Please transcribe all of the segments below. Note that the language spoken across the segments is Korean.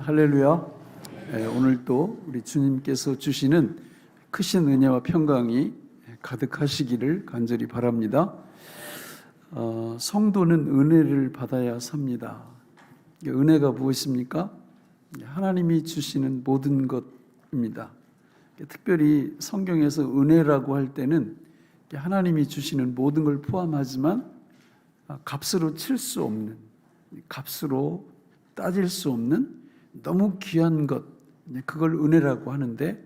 할렐루야. 오늘 또 우리 주님께서 주시는 크신 은혜와 평강이 가득하시기를 간절히 바랍니다. 성도는 은혜를 받아야 삽니다. 은혜가 무엇입니까? 하나님이 주시는 모든 것입니다. 특별히 성경에서 은혜라고 할 때는 하나님이 주시는 모든 걸 포함하지만 값으로 칠 수 없는, 값으로 따질 수 없는 너무 귀한 것, 그걸 은혜라고 하는데,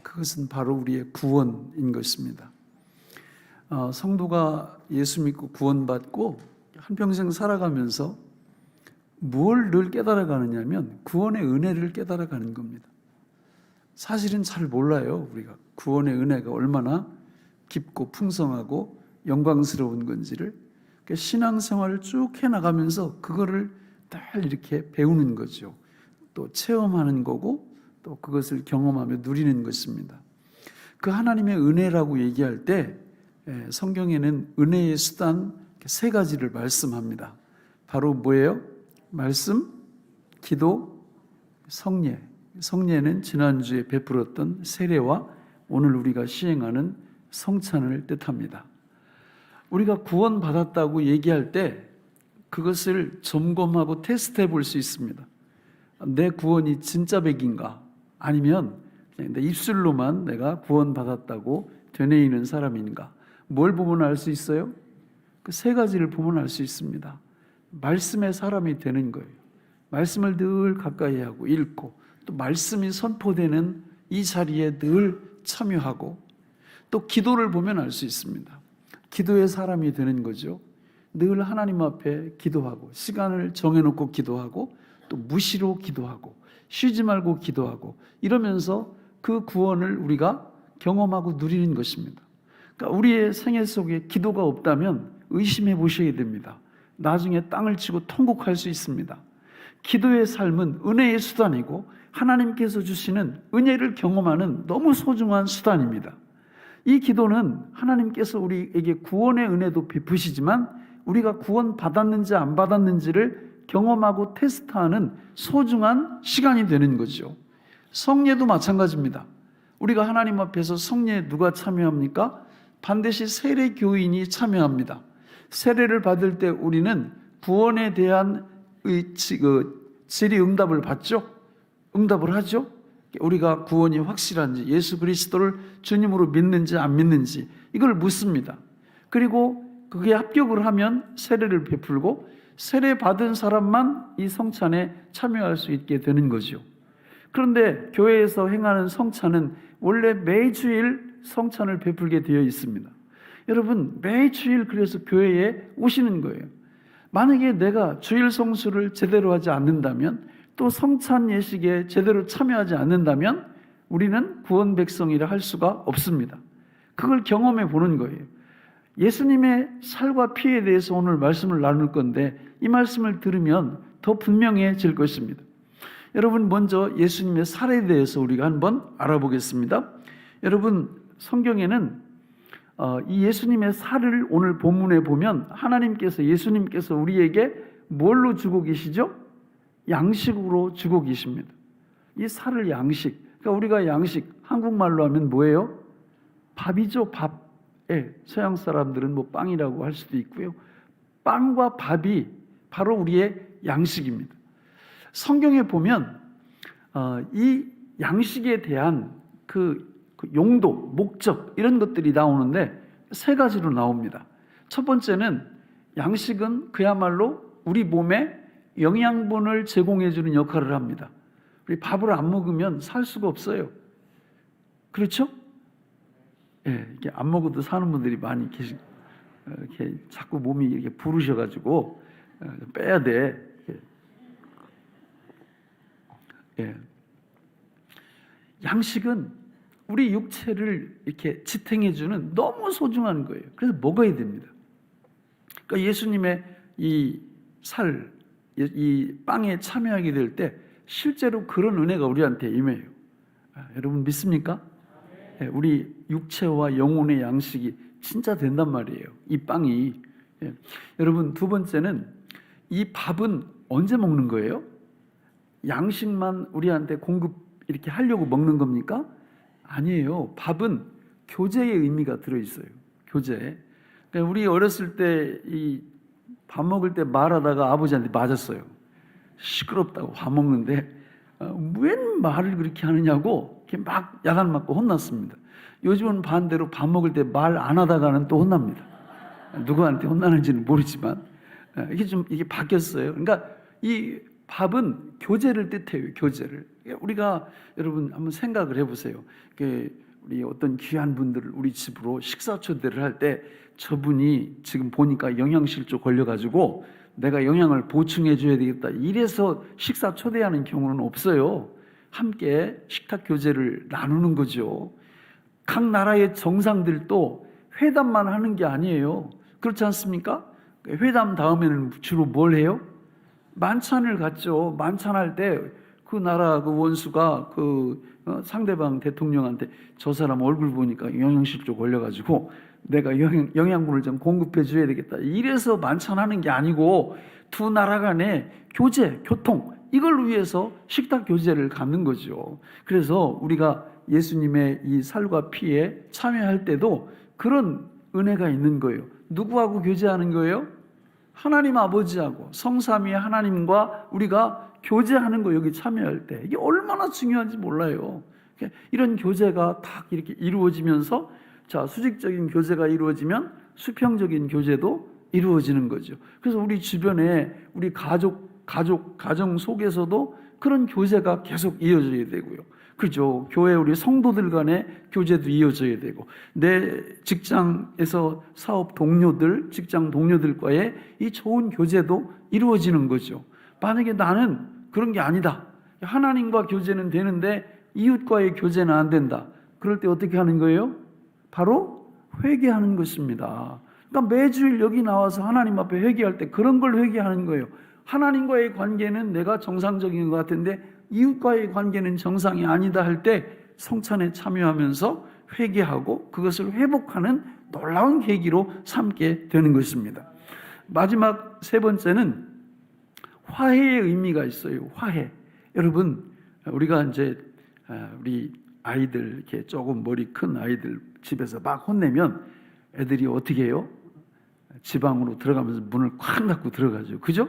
그것은 바로 우리의 구원인 것입니다. 성도가 예수 믿고 구원받고 한평생 살아가면서 뭘 늘 깨달아가느냐면 구원의 은혜를 깨달아가는 겁니다. 사실은 잘 몰라요. 우리가 구원의 은혜가 얼마나 깊고 풍성하고 영광스러운 건지를. 신앙생활을 쭉 해나가면서 그거를 늘 이렇게 배우는 거죠. 또 체험하는 거고 또 그것을 경험하며 누리는 것입니다. 그 하나님의 은혜라고 얘기할 때 성경에는 은혜의 수단 세 가지를 말씀합니다. 바로 뭐예요? 말씀, 기도, 성례. 성례는 지난주에 베풀었던 세례와 오늘 우리가 시행하는 성찬을 뜻합니다. 우리가 구원받았다고 얘기할 때 그것을 점검하고 테스트해 볼 수 있습니다. 내 구원이 진짜 백인가? 아니면 그냥 내 입술로만 내가 구원받았다고 되뇌이는 사람인가? 뭘 보면 알 수 있어요? 그 세 가지를 보면 알 수 있습니다. 말씀의 사람이 되는 거예요. 말씀을 늘 가까이 하고 읽고 또 말씀이 선포되는 이 자리에 늘 참여하고 또 기도를 보면 알 수 있습니다. 기도의 사람이 되는 거죠. 늘 하나님 앞에 기도하고 시간을 정해놓고 기도하고 또 무시로 기도하고 쉬지 말고 기도하고 이러면서 그 구원을 우리가 경험하고 누리는 것입니다. 그러니까 우리의 생애 속에 기도가 없다면 의심해 보셔야 됩니다. 나중에 땅을 치고 통곡할 수 있습니다. 기도의 삶은 은혜의 수단이고 하나님께서 주시는 은혜를 경험하는 너무 소중한 수단입니다. 이 기도는 하나님께서 우리에게 구원의 은혜도 베푸시지만 우리가 구원 받았는지 안 받았는지를 경험하고 테스트하는 소중한 시간이 되는 거죠. 성례도 마찬가지입니다. 우리가 하나님 앞에서 성례에 누가 참여합니까? 반드시 세례 교인이 참여합니다. 세례를 받을 때 우리는 구원에 대한 질의응답을 받죠. 응답을 하죠. 우리가 구원이 확실한지 예수 그리스도를 주님으로 믿는지 안 믿는지 이걸 묻습니다. 그리고 그게 합격을 하면 세례를 베풀고 세례 받은 사람만 이 성찬에 참여할 수 있게 되는 거죠. 그런데 교회에서 행하는 성찬은 원래 매주일 성찬을 베풀게 되어 있습니다. 여러분 매주일 그래서 교회에 오시는 거예요. 만약에 내가 주일 성수를 제대로 하지 않는다면 또 성찬 예식에 제대로 참여하지 않는다면 우리는 구원 백성이라 할 수가 없습니다. 그걸 경험해 보는 거예요. 예수님의 살과 피에 대해서 오늘 말씀을 나눌 건데 이 말씀을 들으면 더 분명해질 것입니다. 여러분 먼저 예수님의 살에 대해서 우리가 한번 알아보겠습니다. 여러분 성경에는 이 예수님의 살을 오늘 본문에 보면 예수님께서 우리에게 뭘로 주고 계시죠? 양식으로 주고 계십니다. 이 살을 양식, 그러니까 우리가 양식, 한국말로 하면 뭐예요? 밥이죠, 밥. 서양 사람들은 뭐 빵이라고 할 수도 있고요. 빵과 밥이 바로 우리의 양식입니다. 성경에 보면 이 양식에 대한 그 용도, 목적 이런 것들이 나오는데 세 가지로 나옵니다. 첫 번째는 양식은 그야말로 우리 몸에 영양분을 제공해주는 역할을 합니다. 우리 밥을 안 먹으면 살 수가 없어요. 그렇죠? 이렇게 안 먹어도 사는 분들이 많이 계시고, 이렇게 자꾸 몸이 이렇게 부르셔가지고, 빼야 돼. 양식은 우리 육체를 이렇게 지탱해주는 너무 소중한 거예요. 그래서 먹어야 됩니다. 그러니까 예수님의 이 살, 이 빵에 참여하게 될 때 실제로 그런 은혜가 우리한테 임해요. 여러분 믿습니까? 우리 육체와 영혼의 양식이 진짜 된단 말이에요. 이 빵이. 여러분 두 번째는 이 밥은 언제 먹는 거예요? 양식만 우리한테 공급 이렇게 하려고 먹는 겁니까? 아니에요. 밥은 교제의 의미가 들어있어요. 교제. 그러니까 우리 어렸을 때 이 밥 먹을 때 말하다가 아버지한테 맞았어요. 시끄럽다고 밥 먹는데 웬 말을 그렇게 하느냐고 이렇게 막 야단 맞고 혼났습니다. 요즘은 반대로 밥 먹을 때 말 안 하다가는 또 혼납니다. 누구한테 혼나는지는 모르지만 이게 바뀌었어요. 그러니까 이 밥은 교제를 뜻해요. 교제를. 우리가 여러분 한번 생각을 해보세요. 우리 어떤 귀한 분들을 우리 집으로 식사 초대를 할 때 저분이 지금 보니까 영양실조 걸려가지고 내가 영양을 보충해 줘야 되겠다 이래서 식사 초대하는 경우는 없어요. 함께 식탁 교제를 나누는 거죠. 각 나라의 정상들도 회담만 하는 게 아니에요. 그렇지 않습니까? 회담 다음에는 주로 뭘 해요? 만찬을 갖죠. 만찬할 때 그 나라 그 원수가 상대방 대통령한테 저 사람 얼굴 보니까 영양실조 걸려가지고 내가 영양분을 좀 공급해 줘야 되겠다. 이래서 만찬하는 게 아니고 두 나라 간의 교제, 교통 이걸 위해서 식탁 교제를 갖는 거죠. 그래서 우리가 예수님의 이 살과 피에 참여할 때도 그런 은혜가 있는 거예요. 누구하고 교제하는 거예요? 하나님 아버지하고 성삼위 하나님과 우리가 교제하는 거 여기 참여할 때 이게 얼마나 중요한지 몰라요. 이런 교제가 딱 이렇게 이루어지면서 수직적인 교제가 이루어지면 수평적인 교제도 이루어지는 거죠. 그래서 우리 주변에 우리 가정 속에서도 그런 교제가 계속 이어져야 되고요. 그죠? 교회 우리 성도들 간의 교제도 이어져야 되고 내 직장에서 사업 동료들, 직장 동료들과의 이 좋은 교제도 이루어지는 거죠. 만약에 나는 그런 게 아니다. 하나님과 교제는 되는데 이웃과의 교제는 안 된다. 그럴 때 어떻게 하는 거예요? 바로 회개하는 것입니다. 그러니까 매주일 여기 나와서 하나님 앞에 회개할 때 그런 걸 회개하는 거예요. 하나님과의 관계는 내가 정상적인 것 같은데 이웃과의 관계는 정상이 아니다 할 때 성찬에 참여하면서 회개하고 그것을 회복하는 놀라운 계기로 삼게 되는 것입니다. 마지막 세 번째는 화해의 의미가 있어요. 화해. 여러분, 우리가 이제 우리 아이들 이렇게 조금 머리 큰 아이들 집에서 막 혼내면 애들이 어떻게 해요? 지방으로 들어가면서 문을 콱 닫고 들어가죠. 그죠?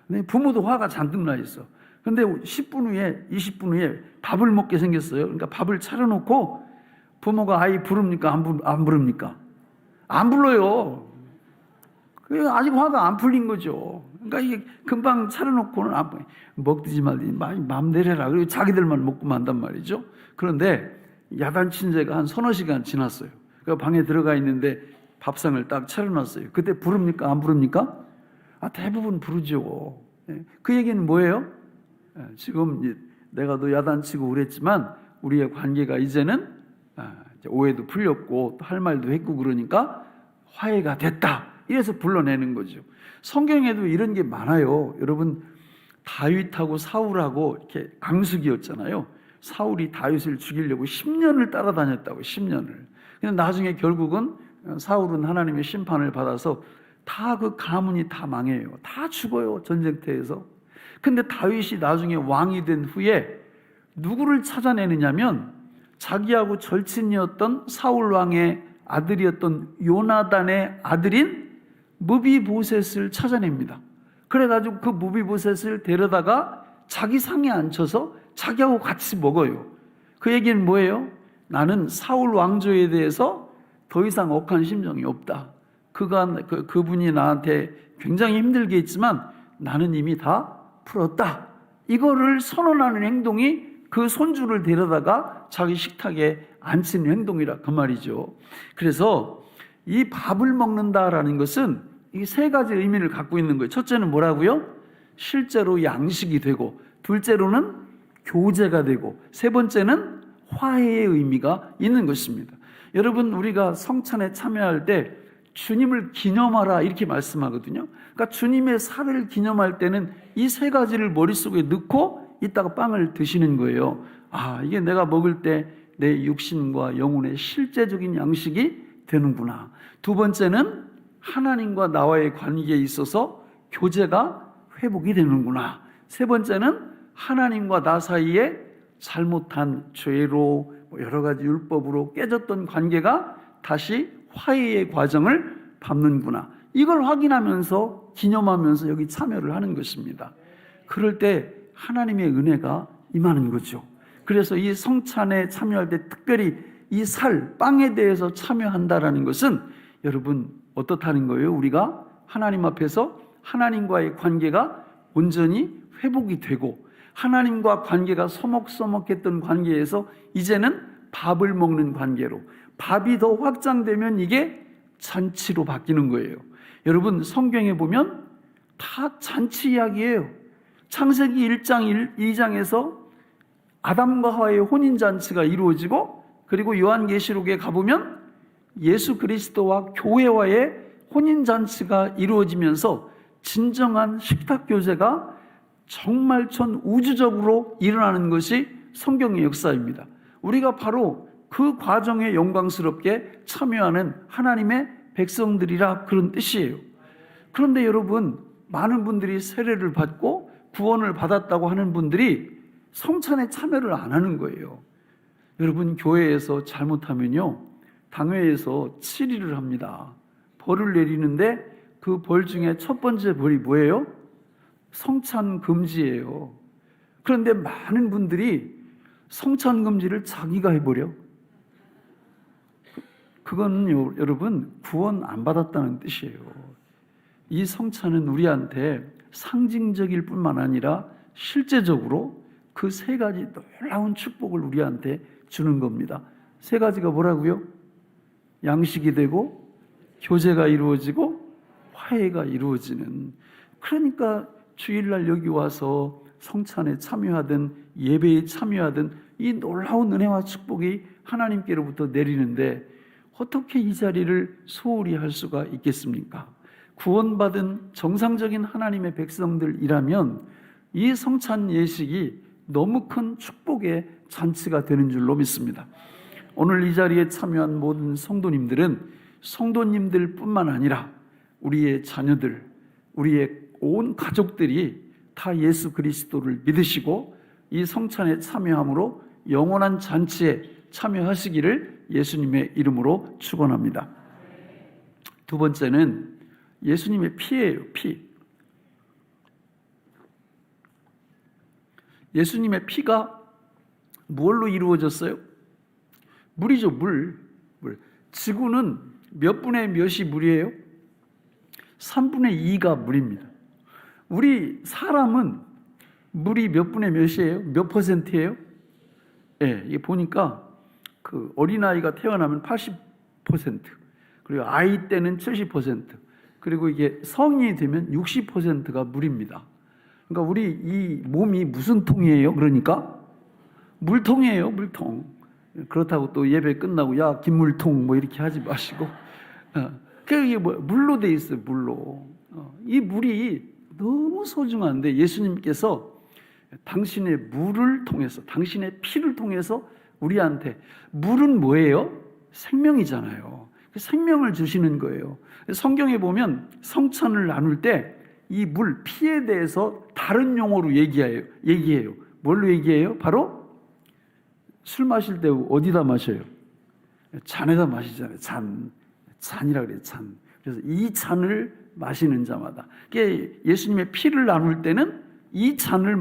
근데 부모도 화가 잔뜩 나 있어. 근데 10분 후에, 20분 후에 밥을 먹게 생겼어요. 그러니까 밥을 차려놓고 부모가 아이 부릅니까? 안 부릅니까? 안 불러요. 아직 화가 안 풀린 거죠. 그러니까 이게 금방 차려놓고는 안 먹든지 말든지 마음대로 해라. 그리고 자기들만 먹고 만단 말이죠. 그런데 야단친 지가 한 서너 시간 지났어요. 그 방에 들어가 있는데 밥상을 딱 차려놨어요. 그때 부릅니까? 안 부릅니까? 대부분 부르죠. 그 얘기는 뭐예요? 지금 내가 너 야단치고 그랬지만 우리의 관계가 이제는 오해도 풀렸고 할 말도 했고 그러니까 화해가 됐다. 이래서 불러내는 거죠. 성경에도 이런 게 많아요. 여러분 다윗하고 사울하고 이렇게 앙숙이었잖아요. 사울이 다윗을 죽이려고 10년을 따라다녔다고 10년을. 근데 나중에 결국은 사울은 하나님의 심판을 받아서 다 그 가문이 다 망해요. 다 죽어요. 전쟁터에서. 근데 다윗이 나중에 왕이 된 후에 누구를 찾아내느냐면 자기하고 절친이었던 사울 왕의 아들이었던 요나단의 아들인 무비보셋을 찾아냅니다. 그래가지고 그 무비보셋을 데려다가 자기 상에 앉혀서 자기하고 같이 먹어요. 그 얘기는 뭐예요? 나는 사울 왕조에 대해서 더 이상 억한 심정이 없다. 그분이 나한테 굉장히 힘들게 했지만 나는 이미 다 풀었다. 이거를 선언하는 행동이 그 손주를 데려다가 자기 식탁에 앉히는 행동이라 그 말이죠. 그래서 이 밥을 먹는다라는 것은 이 세 가지 의미를 갖고 있는 거예요. 첫째는 뭐라고요? 실제로 양식이 되고, 둘째로는 교제가 되고, 세 번째는 화해의 의미가 있는 것입니다. 여러분, 우리가 성찬에 참여할 때 주님을 기념하라 이렇게 말씀하거든요. 그러니까 주님의 살을 기념할 때는 이 세 가지를 머릿속에 넣고 이따가 빵을 드시는 거예요. 이게 내가 먹을 때 내 육신과 영혼의 실제적인 양식이 되는구나. 두 번째는 하나님과 나와의 관계에 있어서 교제가 회복이 되는구나. 세 번째는 하나님과 나 사이에 잘못한 죄로 여러 가지 율법으로 깨졌던 관계가 다시 화해의 과정을 밟는구나. 이걸 확인하면서 기념하면서 여기 참여를 하는 것입니다. 그럴 때 하나님의 은혜가 임하는 거죠. 그래서 이 성찬에 참여할 때 특별히 이 빵에 대해서 참여한다라는 것은 여러분 어떻다는 거예요? 우리가 하나님 앞에서 하나님과의 관계가 온전히 회복이 되고 하나님과 관계가 서먹서먹했던 관계에서 이제는 밥을 먹는 관계로, 밥이 더 확장되면 이게 잔치로 바뀌는 거예요. 여러분 성경에 보면 다 잔치 이야기예요. 창세기 1장 2장에서 아담과 하와의 혼인잔치가 이루어지고, 그리고 요한계시록에 가보면 예수 그리스도와 교회와의 혼인잔치가 이루어지면서 진정한 식탁교제가 정말 전 우주적으로 일어나는 것이 성경의 역사입니다. 우리가 바로 그 과정에 영광스럽게 참여하는 하나님의 백성들이라 그런 뜻이에요. 그런데 여러분, 많은 분들이 세례를 받고 구원을 받았다고 하는 분들이 성찬에 참여를 안 하는 거예요. 여러분, 교회에서 잘못하면요, 당회에서 치리를 합니다. 벌을 내리는데 그 벌 중에 첫 번째 벌이 뭐예요? 성찬 금지예요. 그런데 많은 분들이 성찬 금지를 자기가 해버려. 그거는요, 여러분, 구원 안 받았다는 뜻이에요. 이 성찬은 우리한테 상징적일 뿐만 아니라 실제적으로 그 세 가지 놀라운 축복을 우리한테 주는 겁니다. 세 가지가 뭐라고요? 양식이 되고 교제가 이루어지고 화해가 이루어지는. 그러니까 주일날 여기 와서 성찬에 참여하든 예배에 참여하든 이 놀라운 은혜와 축복이 하나님께로부터 내리는데 어떻게 이 자리를 소홀히 할 수가 있겠습니까? 구원받은 정상적인 하나님의 백성들이라면 이 성찬 예식이 너무 큰 축복의 잔치가 되는 줄로 믿습니다. 오늘 이 자리에 참여한 모든 성도님들은 성도님들 뿐만 아니라 우리의 자녀들, 우리의 온 가족들이 다 예수 그리스도를 믿으시고 이 성찬에 참여함으로 영원한 잔치에 참여하시기를 예수님의 이름으로 축원합니다. 두 번째는 예수님의 피예요. 피. 예수님의 피가 뭘로 이루어졌어요? 물이죠. 물. 지구는 몇 분의 몇이 물이에요? 3분의 2가 물입니다. 우리 사람은 물이 몇 분의 몇이에요? 몇 퍼센트예요? 이게 보니까 그 어린아이가 태어나면 80%, 그리고 아이 때는 70%, 그리고 이게 성인이 되면 60%가 물입니다. 그러니까 우리 이 몸이 무슨 통이에요? 그러니까 물통이에요, 물통. 그렇다고 또 예배 끝나고 야 김물통 뭐 이렇게 하지 마시고, 그게 뭐 물로 돼 있어요, 물로. 이 물이 너무 소중한데 예수님께서 당신의 물을 통해서, 당신의 피를 통해서 우리한테, 물은 뭐예요? 생명이잖아요. 생명을 주시는 거예요. 성경에 보면 성찬을 나눌 때 이 물, 피에 대해서 다른 용어로 얘기해요. 뭘로 얘기해요? 바로 술 마실 때 어디다 마셔요? 잔에다 마시잖아요. 잔이라 그래요. 잔. 그래서 이 잔을 마시는 자마다. 예수님의 피를 나눌 때는 이 잔을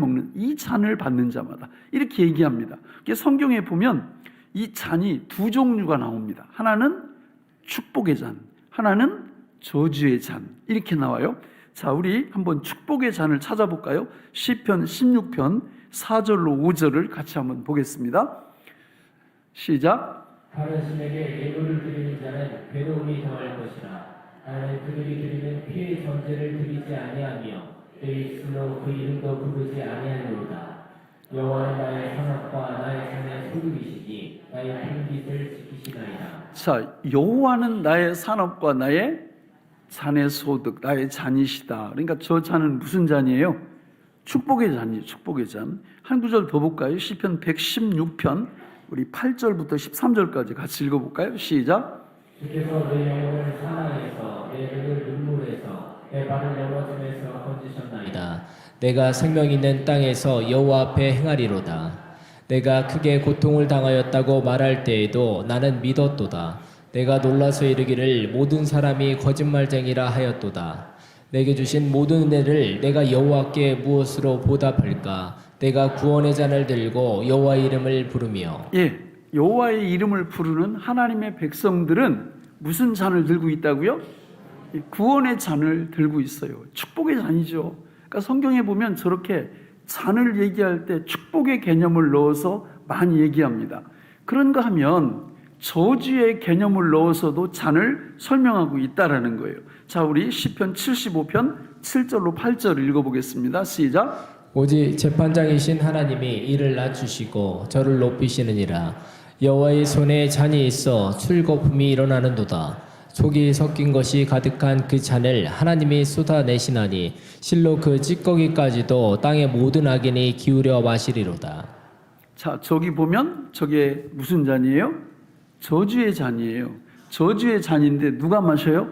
받는 자마다. 이렇게 얘기합니다. 성경에 보면 이 잔이 두 종류가 나옵니다. 하나는 축복의 잔, 하나는 저주의 잔. 이렇게 나와요. 자, 우리 한번 축복의 잔을 찾아볼까요? 시편 16편 4절로 5절을 같이 한번 보겠습니다. 시작. 하나님에게 예물을 드리는 자는 괴로움이 더할 것이라. 나는 그들이 드리는 피의 전제를 드리지 아니하며 내 입술로 그 이름도 부르지 아니하리로다. 여호와는 나의 산업과 나의 잔의 소유이시니 나의 핑깃을 지키시나이다. 자, 여호와는 나의 산업과 나의 잔의 소득, 나의 잔이시다. 그러니까 저 잔은 무슨 잔이에요? 축복의 잔이에요. 축복의 잔. 한 구절 더 볼까요? 시편 116편 우리 8절부터 13절까지 같이 읽어볼까요? 시작. 주께서 내 영혼을 사나이에서 내 눈을 눈물에서 내 발을 넘어짐에서 건지셨나이다. 내가 생명 있는 땅에서 여호와 앞에 행하리로다. 내가 크게 고통을 당하였다고 말할 때에도 나는 믿었도다. 내가 놀라서 이르기를 모든 사람이 거짓말쟁이라 하였도다. 내게 주신 모든 은혜를 내가 여호와께 무엇으로 보답할까? 내가 구원의 잔을 들고 여호와의 이름을 부르며. 예, 여호와의 이름을 부르는 하나님의 백성들은 무슨 잔을 들고 있다고요? 구원의 잔을 들고 있어요. 축복의 잔이죠. 그러니까 성경에 보면 저렇게 잔을 얘기할 때 축복의 개념을 넣어서 많이 얘기합니다. 그런가 하면 저주의 개념을 넣어서도 잔을 설명하고 있다라는 거예요. 자, 우리 시편 75편 7절로 8절 읽어보겠습니다. 시작. 오직 재판장이신 하나님이 이를 낮추시고 저를 높이시느니라. 여호와의 손에 잔이 있어 출거품이 일어나는도다. 속이 섞인 것이 가득한 그 잔을 하나님이 쏟아내시나니 실로 그 찌꺼기까지도 땅의 모든 악인이 기울여 마시리로다. 자, 저기 보면 저게 무슨 잔이에요? 저주의 잔이에요. 저주의 잔인데 누가 마셔요?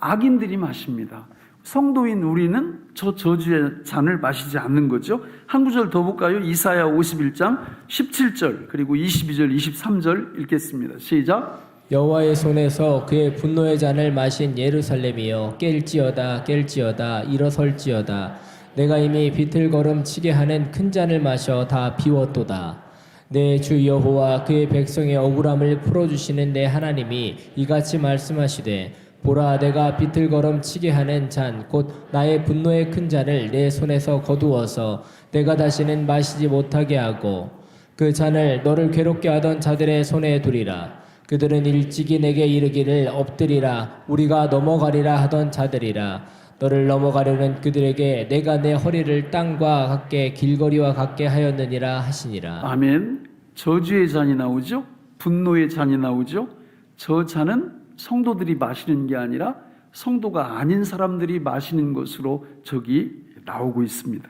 악인들이 마십니다. 성도인 우리는 저 저주의 잔을 마시지 않는 거죠. 한 구절 더 볼까요? 이사야 51장 17절 그리고 22절 23절 읽겠습니다. 시작. 여호와의 손에서 그의 분노의 잔을 마신 예루살렘이여 깰지어다 일어설지어다. 내가 이미 비틀거름 치게 하는 큰 잔을 마셔 다 비웠도다. 내 주 여호와 그의 백성의 억울함을 풀어주시는 내 하나님이 이같이 말씀하시되 보라 내가 비틀거름 치게 하는 잔 곧 나의 분노의 큰 잔을 내 손에서 거두어서 내가 다시는 마시지 못하게 하고 그 잔을 너를 괴롭게 하던 자들의 손에 두리라. 그들은 일찍이 내게 이르기를 엎드리라 우리가 넘어가리라 하던 자들이라. 너를 넘어가려는 그들에게 내가 내 허리를 땅과 같게 길거리와 같게 하였느니라 하시니라. 아멘. 저주의 잔이 나오죠. 분노의 잔이 나오죠. 저 잔은 성도들이 마시는 게 아니라 성도가 아닌 사람들이 마시는 것으로 저기 나오고 있습니다.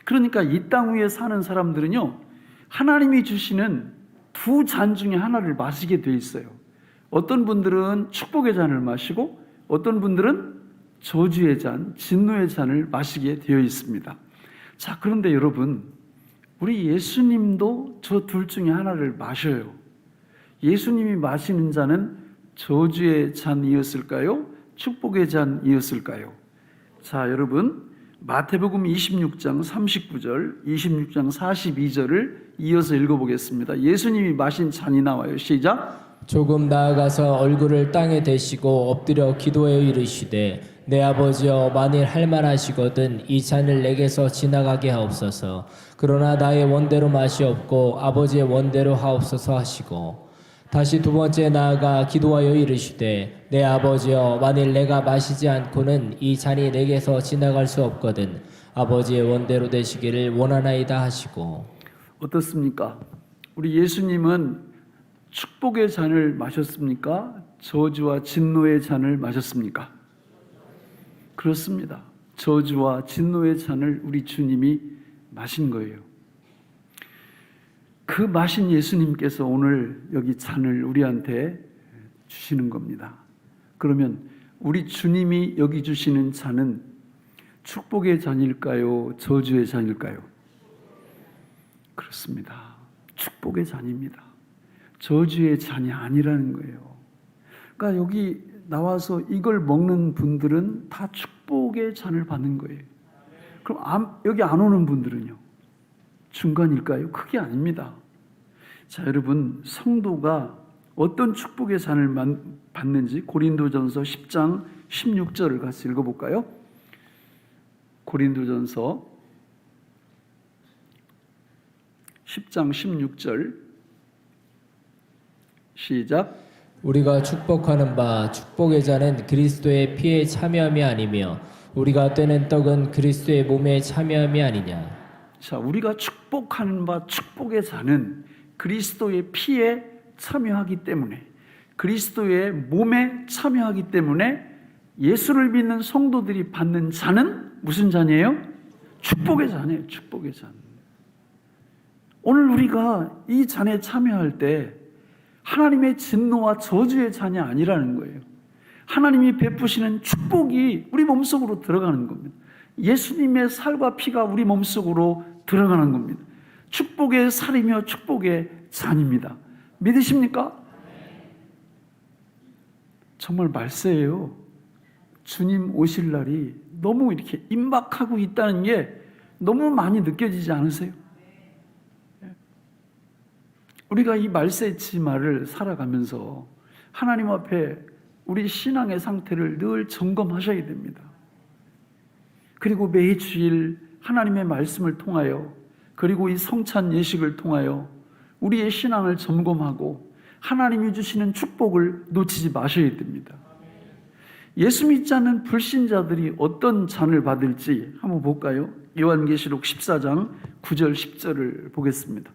그러니까 이 땅 위에 사는 사람들은요, 하나님이 주시는 두 잔 중에 하나를 마시게 돼 있어요. 어떤 분들은 축복의 잔을 마시고 어떤 분들은 저주의 잔, 진노의 잔을 마시게 되어 있습니다. 자, 그런데 여러분, 우리 예수님도 저 둘 중에 하나를 마셔요. 예수님이 마시는 잔은 저주의 잔이었을까요? 축복의 잔이었을까요? 자, 여러분, 마태복음 26장 39절, 26장 42절을 이어서 읽어보겠습니다. 예수님이 마신 잔이 나와요. 시작. 조금 나아가서 얼굴을 땅에 대시고 엎드려 기도하여 이르시되 내 아버지여 만일 할 만하시거든 이 잔을 내게서 지나가게 하옵소서. 그러나 나의 원대로 마시옵고 아버지의 원대로 하옵소서 하시고 다시 두 번째 나아가 기도하여 이르시되 내 아버지여 만일 내가 마시지 않고는 이 잔이 내게서 지나갈 수 없거든 아버지의 원대로 되시기를 원하나이다 하시고. 어떻습니까? 우리 예수님은 축복의 잔을 마셨습니까? 저주와 진노의 잔을 마셨습니까? 그렇습니다. 저주와 진노의 잔을 우리 주님이 마신 거예요. 그 마신 예수님께서 오늘 여기 잔을 우리한테 주시는 겁니다. 그러면 우리 주님이 여기 주시는 잔은 축복의 잔일까요? 저주의 잔일까요? 그렇습니다. 축복의 잔입니다. 저주의 잔이 아니라는 거예요. 그러니까 여기 나와서 이걸 먹는 분들은 다 축복의 잔을 받는 거예요. 그럼 여기 안 오는 분들은요? 중간일까요? 그게 아닙니다. 자, 여러분, 성도가 어떤 축복의 잔을 받는지 고린도전서 10장 16절을 같이 읽어볼까요? 고린도전서 10장 16절 시작. 우리가 축복하는 바 축복의 잔은 그리스도의 피에 참여함이 아니며 우리가 떼는 떡은 그리스도의 몸에 참여함이 아니냐. 자, 우리가 축복하는 바 축복의 잔은 그리스도의 피에 참여하기 때문에 그리스도의 몸에 참여하기 때문에 예수를 믿는 성도들이 받는 잔은 무슨 잔이에요? 축복의 잔이에요. 축복의 잔. 오늘 우리가 이 잔에 참여할 때 하나님의 진노와 저주의 잔이 아니라는 거예요. 하나님이 베푸시는 축복이 우리 몸속으로 들어가는 겁니다. 예수님의 살과 피가 우리 몸속으로 들어가는 겁니다. 축복의 살이며 축복의 잔입니다. 믿으십니까? 정말 말세예요. 주님 오실 날이 너무 이렇게 임박하고 있다는 게 너무 많이 느껴지지 않으세요? 우리가 이 말세 치마를 살아가면서 하나님 앞에 우리 신앙의 상태를 늘 점검하셔야 됩니다. 그리고 매주일 하나님의 말씀을 통하여, 그리고 이 성찬 예식을 통하여 우리의 신앙을 점검하고 하나님이 주시는 축복을 놓치지 마셔야 됩니다. 예수 믿지 않는 불신자들이 어떤 잔을 받을지 한번 볼까요? 요한계시록 14장 9절 10절을 보겠습니다.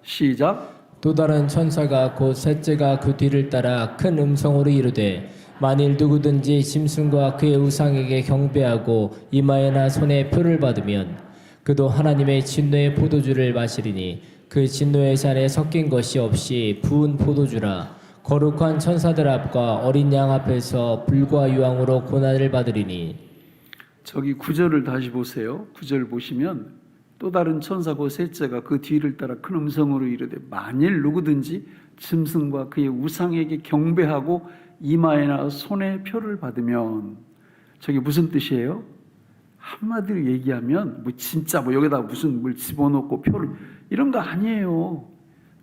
시작. 또 다른 천사가 곧 셋째가 그 뒤를 따라 큰 음성으로 이르되 만일 누구든지 짐승과 그의 우상에게 경배하고 이마에나 손에 표를 받으면 그도 하나님의 진노의 포도주를 마시리니 그 진노의 잔에 섞인 것이 없이 부은 포도주라. 거룩한 천사들 앞과 어린 양 앞에서 불과 유황으로 고난을 받으리니. 저기 9절을 다시 보세요. 9절 보시면 또 다른 천사고 셋째가 그 뒤를 따라 큰 음성으로 이르되 만일 누구든지 짐승과 그의 우상에게 경배하고 이마에나 손에 표를 받으면, 저게 무슨 뜻이에요? 한마디로 얘기하면 뭐 진짜 뭐 여기다 무슨 뭘 집어넣고 표를 이런 거 아니에요.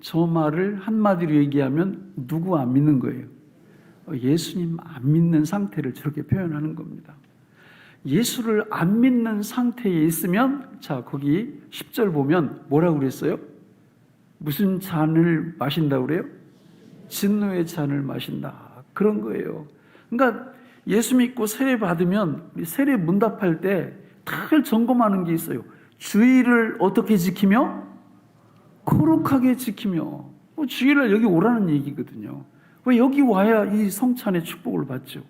저 말을 한마디로 얘기하면 누구 안 믿는 거예요? 예수님 안 믿는 상태를 저렇게 표현하는 겁니다. 예수를 안 믿는 상태에 있으면, 자 거기 10절 보면 뭐라고 그랬어요? 무슨 잔을 마신다고 그래요? 진노의 잔을 마신다, 그런 거예요. 그러니까 예수 믿고 세례 받으면 세례 문답할 때 늘 점검하는 게 있어요. 주의를 어떻게 지키며? 거룩하게 지키며. 주일날 여기 오라는 얘기거든요. 왜 여기 와야 이 성찬의 축복을 받죠?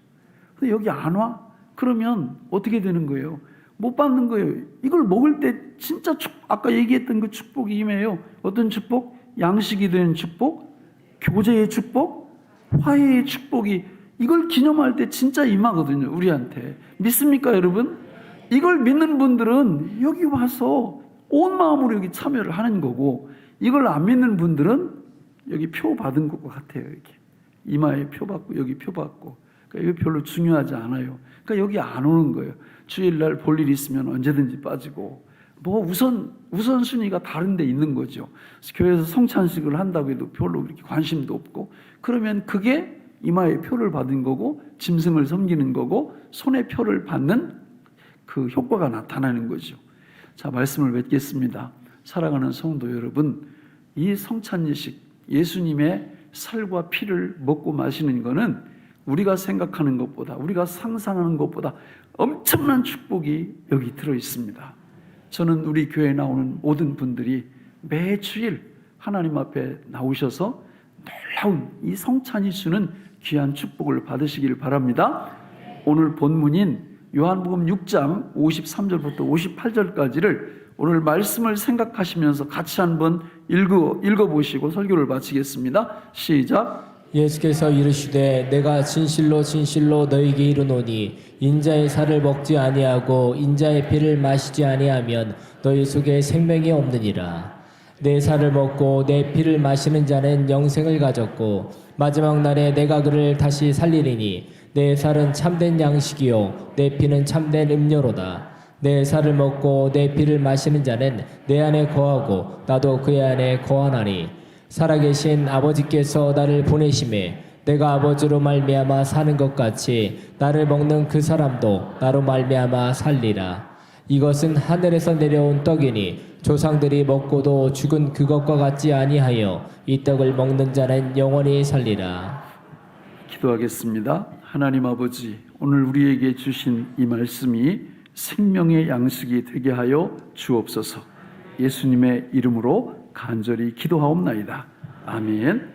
근데 여기 안 와? 그러면 어떻게 되는 거예요? 못 받는 거예요. 이걸 먹을 때 진짜 아까 얘기했던 그 축복이 임해요. 어떤 축복? 양식이 된 축복, 교제의 축복, 화해의 축복이, 이걸 기념할 때 진짜 임하거든요, 우리한테. 믿습니까, 여러분? 이걸 믿는 분들은 여기 와서 온 마음으로 여기 참여를 하는 거고, 이걸 안 믿는 분들은 여기 표 받은 것 같아요. 이렇게 이마에 표 받고 여기 표 받고, 그러니까 이거 별로 중요하지 않아요. 그러니까 여기 안 오는 거예요. 주일날 볼 일 있으면 언제든지 빠지고, 뭐 우선순위가 다른 데 있는 거죠. 교회에서 성찬식을 한다고 해도 별로 그렇게 관심도 없고, 그러면 그게 이마에 표를 받은 거고 짐승을 섬기는 거고 손에 표를 받는 그 효과가 나타나는 거죠. 자, 말씀을 맺겠습니다. 사랑하는 성도 여러분, 이 성찬 예식, 예수님의 살과 피를 먹고 마시는 거는 우리가 생각하는 것보다, 우리가 상상하는 것보다 엄청난 축복이 여기 들어 있습니다. 저는 우리 교회에 나오는 모든 분들이 매주일 하나님 앞에 나오셔서 놀라운 이 성찬이 주는 귀한 축복을 받으시길 바랍니다. 오늘 본문인 요한복음 6장 53절부터 58절까지를 오늘 말씀을 생각하시면서 같이 한번 읽어보시고 설교를 마치겠습니다. 시작. 예수께서 이르시되 내가 진실로 진실로 너희에게 이르노니 인자의 살을 먹지 아니하고 인자의 피를 마시지 아니하면 너희 속에 생명이 없느니라. 내 살을 먹고 내 피를 마시는 자는 영생을 가졌고 마지막 날에 내가 그를 다시 살리리니 내 살은 참된 양식이요 내 피는 참된 음료로다. 내 살을 먹고 내 피를 마시는 자는 내 안에 거하고 나도 그의 안에 거하나니 살아계신 아버지께서 나를 보내심에 내가 아버지로 말미암아 사는 것 같이 나를 먹는 그 사람도 나로 말미암아 살리라. 이것은 하늘에서 내려온 떡이니 조상들이 먹고도 죽은 그것과 같지 아니하여 이 떡을 먹는 자는 영원히 살리라. 기도하겠습니다. 하나님 아버지, 오늘 우리에게 주신 이 말씀이 생명의 양식이 되게 하여 주옵소서. 예수님의 이름으로 간절히 기도하옵나이다. 아멘.